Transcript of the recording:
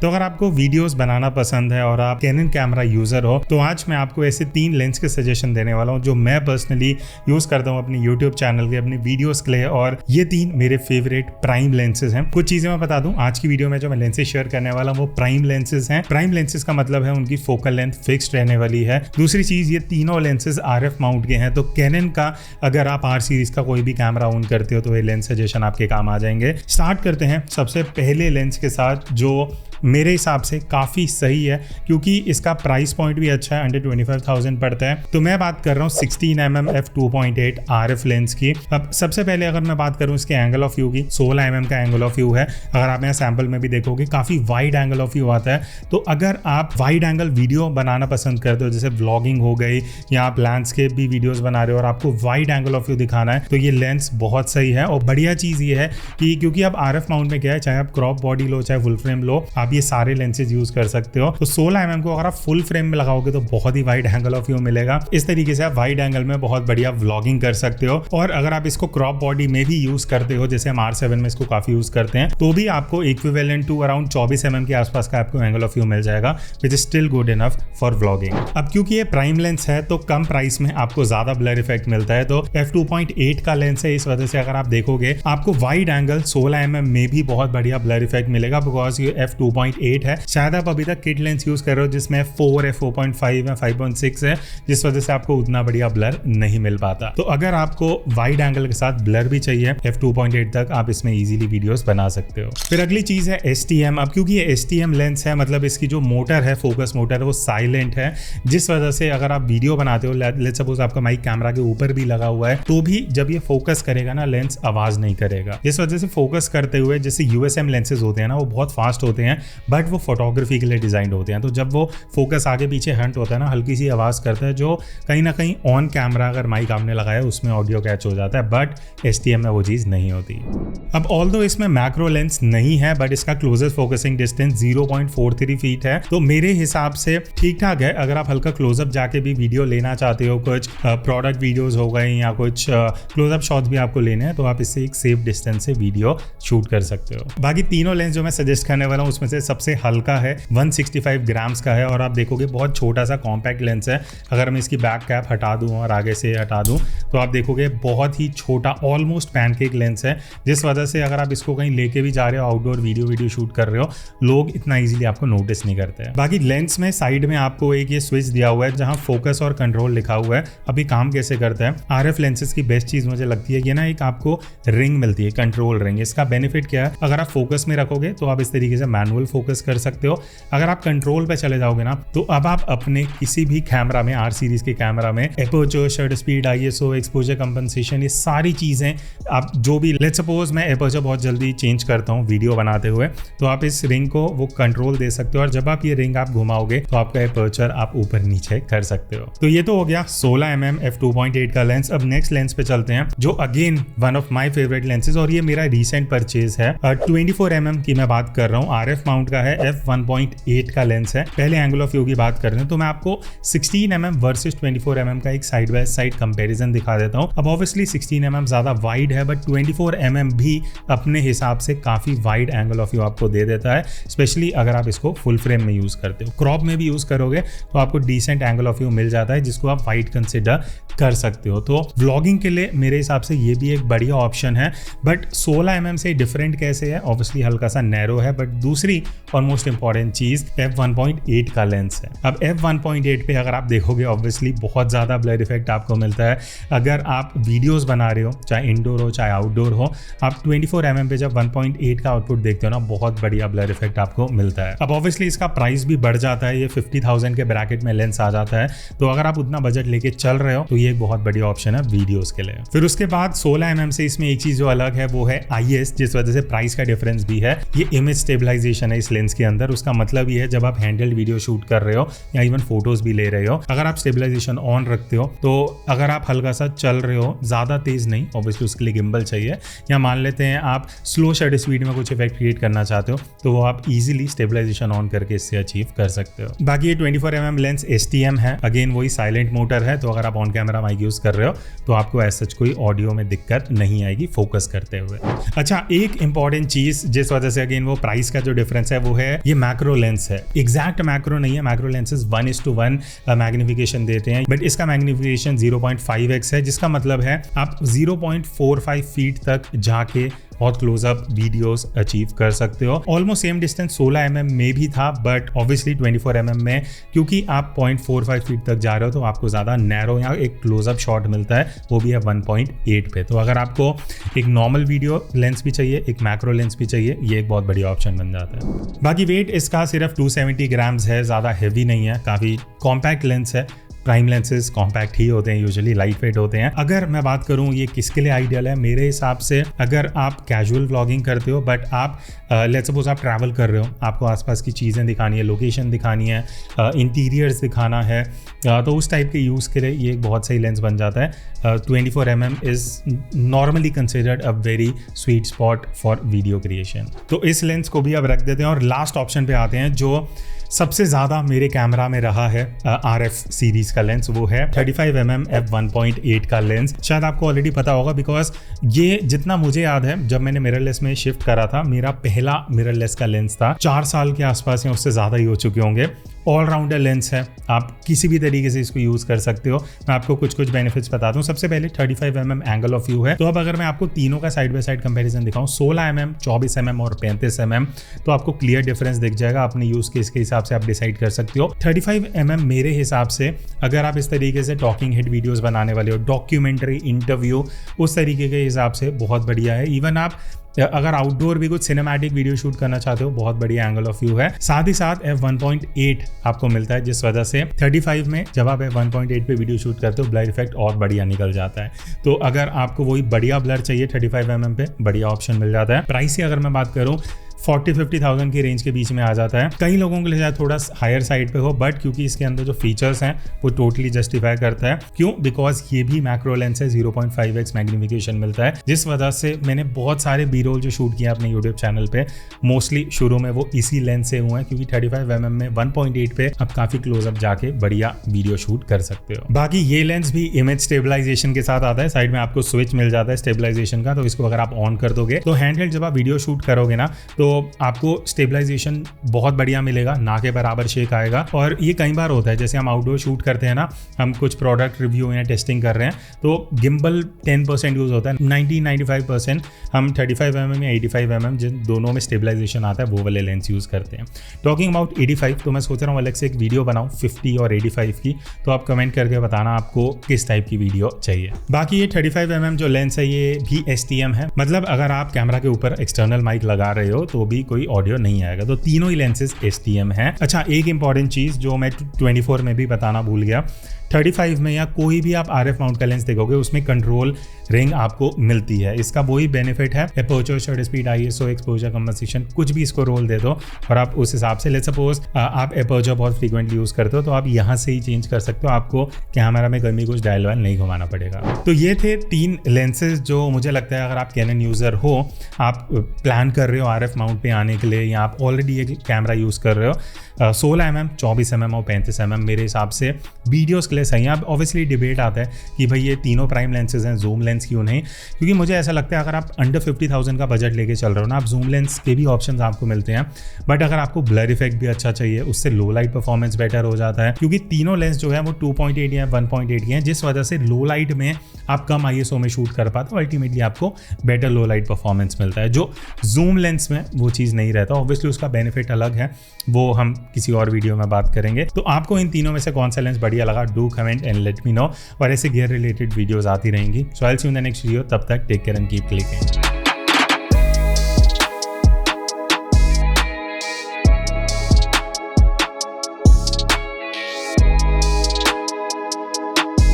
तो अगर आपको वीडियोस बनाना पसंद है और आप कैनन कैमरा यूजर हो तो आज मैं आपको ऐसे 3 लेंस के सजेशन देने वाला हूं जो मैं पर्सनली यूज करता हूं अपने यूट्यूब चैनल के अपने वीडियोस के लिए, और ये 3 मेरे फेवरेट प्राइम लेंसेज हैं। कुछ चीजें मैं बता दूं, आज की वीडियो में जो मैं लेंसेज शेयर करने वाला हूं वो प्राइम लेंसेज हैं। प्राइम लेंसेज का मतलब है उनकी फोकल लेंथ फिक्स्ड रहने वाली है। दूसरी चीज, ये तीनों लेंसेज RF माउंट के हैं, तो कैनन का अगर आप R सीरीज का कोई भी कैमरा ऑन करते हो तो ये लेंस सजेशन आपके काम आ जाएंगे। स्टार्ट करते हैं सबसे पहले लेंस के साथ जो मेरे हिसाब से काफ़ी सही है क्योंकि इसका प्राइस पॉइंट भी अच्छा है, अंडर 25,000 पड़ता है। तो मैं बात कर रहा हूँ 16mm f2.8 RF लेंस की। अब सबसे पहले अगर मैं बात करूँ इसके एंगल ऑफ व्यू की, 16mm का एंगल ऑफ व्यू है। अगर आप यहाँ सैंपल में भी देखोगे काफ़ी वाइड एंगल ऑफ व्यू आता है। तो अगर आप वाइड एंगल वीडियो बनाना पसंद करते हो, जैसे व्लॉगिंग हो गई या आप लैंडस्केप भी वीडियोज बना रहे हो और आपको वाइड एंगल ऑफ व्यू दिखाना है, तो ये लेंस बहुत सही है। और बढ़िया चीज़ ये है कि क्योंकि अब RF माउंट में क्या है, चाहे आप क्रॉप बॉडी लो चाहे फुल फ्रेम लो, आप ये सारे लेंसेज यूज कर सकते हो। तो 16mm को अगर आप फुल फ्रेम में लगाओगे तो बहुत ही वाइड एंगल ऑफ व्यू मिलेगा। इस तरीके से आप वाइड एंगल में बहुत बढ़िया व्लॉगिंग कर सकते हो। और अगर आप इसको क्रॉप बॉडी में भी यूज करते हो, जैसे हम R7 में इसको काफी यूज करते हैं, तो भी आपको इक्विवेलेंट टू अराउंड 24mm के आसपास का आपको एंगल ऑफ व्यू मिल जाएगा, which is still good enough for vlogging. अब क्योंकि ये प्राइम लेंस है तो कम प्राइस में आपको ज्यादा ब्लर इफेक्ट मिलता है। तो f2.8 का लेंस है, इस वजह से अगर आप देखोगे आपको वाइड एंगल 16mm में भी बहुत बढ़िया ब्लर इफेक्ट मिलेगा, बिकॉज ये f2.8 है। शायद आप अभी तक किट लेंस यूज कर रहे हो जिसमें 4 है, 4.5 है, 5.6 है, जिस वजह से आपको उतना बढ़िया ब्लर नहीं मिल पाता। तो अगर आपको वाइड एंगल के साथ ब्लर भी चाहिए f2.8 तक, आप इसमें इजीली वीडियोस बना सकते हो। फिर अगली चीज है STM। अब क्योंकि ये STM लेंस है, मतलब इसकी जो मोटर है, फोकस मोटर है, वो साइलेंट है, जिस वजह से अगर आप वीडियो बनाते हो, लेट्स सपोज आपका माइक कैमरा के ऊपर भी लगा हुआ है, तो भी जब ये फोकस करेगा ना, लेंस आवाज नहीं करेगा। जिस वजह से फोकस करते हुए, जैसे USM लेंसेज होते हैं ना, वो बहुत फास्ट होते हैं बट वो फोटोग्राफी के लिए डिजाइन होते हैं। तो जब वो फोकस आगे पीछे हंट होता है ना, हल्की सी आवाज करता है, जो कहीं ना कहीं ऑन कैमरा अगर माइक आपने लगाया उसमें ऑडियो कैच हो जाता है, बट STM में वो चीज नहीं होती। अब ऑल्दो इसमें मैक्रो लेंस नहीं है, बट इसका क्लोजेस्ट फोकसिंग डिस्टेंस 0.43 फीट है, तो मेरे हिसाब से ठीक ठाक है। अगर आप हल्का क्लोजअप जाके भी वीडियो लेना चाहते हो, कुछ प्रोडक्ट वीडियोज हो गए या कुछ क्लोजअप शॉट्स भी आपको लेने हैं, तो आप इससे एक सेफ डिस्टेंस से वीडियो शूट कर सकते हो। बाकी तीनों लेंस जो मैं सजेस्ट करने वाला हूँ उसमें से सबसे हल्का है, 165 ग्राम्स का है, और आप देखोगे बहुत छोटा सा कॉम्पैक्ट लेंस है। अगर मैं इसकी बैक कैप हटा दूं और आगे से हटा दूं तो आप देखोगे बहुत ही छोटा, ऑलमोस्ट पैनकेक लेंस है, जिस वजह से अगर आप इसको कहीं लेके भी जा रहे हो, आउटडोर वीडियो शूट कर रहे हो, लोग इतना इजीली आपको नोटिस नहीं करते हैं। बाकी लेंस में साइड में आपको एक ये स्विच दिया हुआ है जहां फोकस और कंट्रोल लिखा हुआ है। अभी काम कैसे करता है, RF लेंसेज की बेस्ट चीज मुझे लगती है ये ना, एक आपको रिंग मिलती है, कंट्रोल रिंग। इसका बेनिफिट क्या है, अगर आप फोकस में रखोगे तो आप इस तरीके से मैनुअल फोकस कर सकते हो। अगर आप कंट्रोल पे चले जाओगे ना, तो अब आप अपने किसी भी कैमरा में, R सीरीज के कैमरा में, aperture, shutter speed, ISO, exposure compensation, ये सारी चीजें आप जो भी, लेट्स सपोज मैं एपर्चर बहुत जल्दी चेंज करता हूँ वीडियो बनाते हुए, तो आप इस रिंग को वो कंट्रोल दे सकते हो, और जब आप ये रिंग आप घुमाओगे तो आपका एपर्चर आप ऊपर नीचे कर सकते हो। तो ये तो हो गया 16mm f2.8 का लेंस। अब नेक्स्ट लेंस पे चलते हैं, जो again one of my favourite lenses, और ये मेरा रिसेंट परचेज है। 24mm की मैं बात कर रहा हूँ, RF माउंट का है, f1.8 का लेंस है। पहले एंगल ऑफ व्यू की बात करते हैं तो मैं आपको 16mm वर्सेस 24mm का एक साइड बाय साइड कंपैरिजन दिखा देता हूं। अब ऑब्वियसली 16mm ज्यादा वाइड है, बट 24mm भी अपने हिसाब से काफी वाइड एंगल ऑफ व्यू आपको दे देता है, स्पेशली अगर आप इसको फुल फ्रेम में यूज करते हो। क्रॉप में भी यूज करोगे तो आपको डिसेंट एंगल ऑफ व्यू मिल जाता है, जिसको आप वाइड कंसिडर कर सकते हो। तो व्लॉगिंग के लिए मेरे हिसाब से ये भी एक बढ़िया ऑप्शन है। बट 16mm से डिफरेंट कैसे है, ऑब्वियसली हल्का सा नैरो है, बट दूसरी और मोस्ट इंपॉर्टेंट चीज f1.8 का लेंस है। अब f1.8 पे अगर आप देखोगे ऑब्वियसली बहुत ज्यादा ब्लर इफेक्ट आपको मिलता है। अगर आप वीडियोस बना रहे हो, चाहे इंडोर हो चाहे आउटडोर हो, आप 24mm पे जब 1.8 का आउटपुट देखते हो ना, बहुत बढ़िया ब्लर इफेक्ट आपको मिलता है। अब ऑब्वियसली इसका प्राइस भी बढ़ जाता है, ये 50,000 के ब्रैकेट में लेंस आ जाता है। तो अगर आप उतना बजट लेके चल रहे हो तो ये एक बहुत बढ़िया ऑप्शन है वीडियोस के लिए। फिर उसके बाद 16mm से इसमें एक चीज जो अलग है वो है IS, जिस वजह से प्राइस का डिफरेंस भी है। ये इमेज स्टेबलाइजेशन है इस लेंस के अंदर। उसका मतलब ये है जब आप हैंडल्ड वीडियो शूट कर रहे हो या इवन फोटोज भी ले रहे हो, अगर आप स्टेबलाइजेशन ऑन रखते हो, तो अगर आप हल्का सा चल रहे हो, ज्यादा तेज नहीं, ऑब्वियसली उसके लिए गिम्बल चाहिए, या मान लेते हैं आप स्लो शटर स्पीड में कुछ इफेक्ट क्रिएट करना चाहते हो, तो वो आप इजीली स्टेबलाइजेशन ऑन करके इससे अचीव कर सकते हो। बाकी ये 24mm लेंस STM है, अगेन वही साइलेंट मोटर है, तो अगर आप ऑन कैमरा माइक यूज कर रहे हो तो आपको एज सच कोई ऑडियो में दिक्कत नहीं आएगी फोकस करते हुए। अच्छा, एक इंपॉर्टेंट चीज जिस वजह से अगेन वो प्राइस का जो डिफरेंस लेंस है वो है ये मैक्रो लेंस है। एग्जैक्ट मैक्रो नहीं है, मैक्रो लेंसेज 1:1 मैग्निफिकेशन देते हैं, बट इसका मैग्निफिकेशन 0.5x है, जिसका मतलब है आप 0.45 फीट तक जाके बहुत क्लोजअप वीडियोस अचीव कर सकते हो। ऑलमोस्ट सेम डिस्टेंस 16 mm में भी था, बट ऑब्वियसली 24 mm में क्योंकि आप 0.45 फीट तक जा रहे हो तो आपको ज़्यादा नैरो या एक क्लोजअप शॉट मिलता है, वो भी है 1.8 पे। तो अगर आपको एक नॉर्मल वीडियो लेंस भी चाहिए, एक मैक्रो लेंस भी चाहिए, ये एक बहुत बढ़िया ऑप्शन बन जाता है। बाकी वेट इसका सिर्फ 270 ग्राम्स है, ज़्यादा हैवी नहीं है, काफ़ी कॉम्पैक्ट लेंस है। प्राइम लेंसेज कॉम्पैक्ट ही होते हैं, यूजुअली लाइट वेट होते हैं। अगर मैं बात करूं ये किसके लिए आइडियल है, मेरे हिसाब से अगर आप कैजुअल व्लॉगिंग करते हो बट आप लेट्स सपोज आप ट्रैवल कर रहे हो, आपको आसपास की चीज़ें दिखानी है, लोकेशन दिखानी है, इंटीरियर्स दिखाना है, तो उस टाइप के यूज़ के लिए ये एक बहुत सही लेंस बन जाता है। 24 mm is normally considered a very sweet spot for video creation. तो इस लेंस को भी अब रख देते हैं और लास्ट ऑप्शन पे आते हैं जो सबसे ज़्यादा मेरे कैमरा में रहा है RF सीरीज़ का लेंस, वो है 35 mm f1.8 का लेंस। शायद आपको ऑलरेडी पता होगा बिकॉज ये जितना मुझे याद है जब मैंने मिररलेस में शिफ्ट करा था, मेरा पहला मिररलेस का लेंस था। 4 साल के आसपास या उससे ज़्यादा ही हो चुके होंगे। ऑलराउंडर लेंस है, आप किसी भी तरीके से इसको यूज़ कर सकते हो। मैं आपको कुछ बेनिफिट्स बताता हूँ। सबसे पहले 35 mm एंगल ऑफ व्यू है, तो अब अगर मैं आपको तीनों का साइड बाय साइड कंपैरिजन दिखाऊं, 16 mm, 24 mm और 35 mm, तो आपको क्लियर डिफरेंस दिख जाएगा। अपने यूज़ केस के हिसाब से आप डिसाइड कर सकते हो। 35 mm मेरे हिसाब से अगर आप इस तरीके से टॉकिंग हेड वीडियोस बनाने वाले हो, डॉक्यूमेंट्री, इंटरव्यू, उस तरीके के हिसाब से बहुत बढ़िया है। इवन आप अगर आउटडोर भी कुछ सिनेमैटिक वीडियो शूट करना चाहते हो, बहुत बढ़िया एंगल ऑफ व्यू है। साथ ही साथ f1.8 आपको मिलता है, जिस वजह से 35 में जब आप f1.8 पे वीडियो शूट करते हो ब्लर इफेक्ट और बढ़िया निकल जाता है। तो अगर आपको वही बढ़िया ब्लर चाहिए 35 mm पे, बढ़िया ऑप्शन मिल जाता है। प्राइस की अगर मैं बात करूँ 40-50,000 की रेंज के बीच में आ जाता है। कई लोगों के लिए शायद थोड़ा हायर साइड पे हो, बट क्योंकि इसके अंदर जो फीचर्स हैं वो टोटली जस्टिफाई करता है। क्यों? बिकॉज ये भी मैक्रो लेंस है, 0.5x मैग्निफिकेशन मिलता है, जिस वजह से मैंने बहुत सारे बी रोल जो शूट किया अपने यूट्यूब चैनल पे, मोस्टली शुरू में वो इसी लेंस से हुए हैं, क्योंकि 35 mm में 1.8 पे आप काफी क्लोजअप जाके बढ़िया वीडियो शूट कर सकते हो। बाकी ये लेंस भी इमेज स्टेबलाइजेशन के साथ आता है। साइड में आपको स्विच मिल जाता है स्टेबलाइजेशन का, तो इसको अगर आप ऑन कर दोगे तो हैंडहेल्ड जब आप वीडियो शूट करोगे ना, तो आपको स्टेबलाइजेशन बहुत बढ़िया मिलेगा, ना के बराबर शेक आएगा। और ये कई बार होता है, जैसे हम आउटडोर शूट करते हैं ना, हम कुछ प्रोडक्ट रिव्यू या टेस्टिंग कर रहे हैं, तो गिम्बल 10% यूज होता है, 90-95% हम 35 mm या 85 mm जिन दोनों में स्टेबलाइजेशन आता है वो वाले लेंस यूज करते हैं। टॉकिंग अबाउट 85, तो मैं सोच रहा हूँ अलग से एक वीडियो बनाऊँ 50 और 85 की, तो आप कमेंट करके बताना आपको किस टाइप की वीडियो चाहिए। बाकी ये 35 mm जो लेंस है ये भी STM है, मतलब अगर आप कैमरा के ऊपर एक्सटर्नल माइक लगा रहे हो तो भी कोई ऑडियो नहीं आएगा। तो तीनों ही लेंसेज STM है। अच्छा, एक इंपॉर्टेंट चीज जो मैं 24 में भी बताना भूल गया, 35 में या कोई भी आप RF माउंट का लेंस देखोगे उसमें कंट्रोल रिंग आपको मिलती है। इसका वही बेनिफिट है, aperture, shutter speed, ISO, exposure, compensation, कुछ भी इसको रोल दे दो और आप उस हिसाब से, लेट्स सपोज आप एपर्चर बहुत फ्रीक्वेंटली यूज करते हो तो आप यहाँ से ही चेंज कर सकते हो, आपको कैमरा में कभी कुछ डायल वायल नहीं घुमाना पड़ेगा। तो ये थे 3 लेंसेज जो मुझे लगता है अगर आप कैनन यूजर हो, आप प्लान कर रहे हो RF माउंट पे आने के लिए, या आप ऑलरेडी एक कैमरा यूज कर रहे हो, 16 mm, 24 mm और 35 mm मेरे हिसाब से वीडियोस के लिए सही है। अब ऑब्वियसली डिबेट आता है कि भाई ये तीनों प्राइम लेंसेज हैं, जूम लेंस क्यों नहीं? क्योंकि मुझे ऐसा लगता है अगर आप अंडर 50,000 का बजट लेके चल रहे हो ना, आप जूम लेंस के भी ऑप्शंस आपको मिलते हैं, बट अगर आपको ब्लर इफेक्ट भी अच्छा चाहिए, उससे लो लाइट परफॉर्मेंस बेटर हो जाता है, क्योंकि तीनों लेंस जो है वो 2.8 या 1.8 की हैं, जिस वजह से लो लाइट में आप कम ISO में शूट कर पाते हो, अल्टीमेटली आपको बेटर लो लाइट परफॉर्मेंस मिलता है, जो जूम लेंस में वो चीज़ नहीं रहता। ऑब्वियसली उसका बेनिफिट अलग है, वो हम किसी और वीडियो में बात करेंगे। तो आपको इन तीनों में से कौन सा लेंस बढ़िया लगा, do comment and let me know. और ऐसे गियर रिलेटेड वीडियोस आती रहेंगी। So I will see you in the next video, तब तक take care and keep clicking.